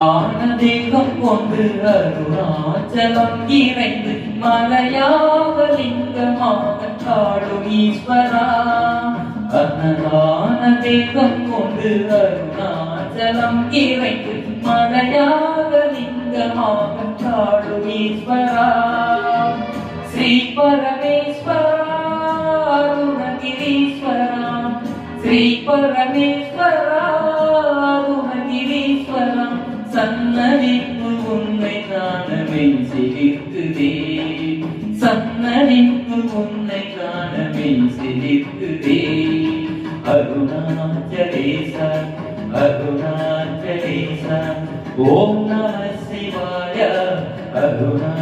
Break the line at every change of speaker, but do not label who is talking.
ஆனதேகம் கொண்டு அருணாச்சலம் இறைந்து மலையாக லிங்கமாக காடும் ஈஸ்வரா. அன்னதானதேகம் கொண்டு அருணாச்சலம் இறைந்து மலையாக லிங்கமாக காடும் ஈஸ்வரா. ஸ்ரீ பரமேஸ்வரா அருணகிரீஸ்வரா, ஸ்ரீ பரமேஸ்வரா அருணகிரீஸ்வரா. சன்னதிப்பு உன்னை காணவே சிரிக்குதே, சன்னதிப்பு உன்னை காணவே சிரிக்குதே. அருணாச்சலேசா அருணாச்சலேசா ஓம் நம சிவாய அருணா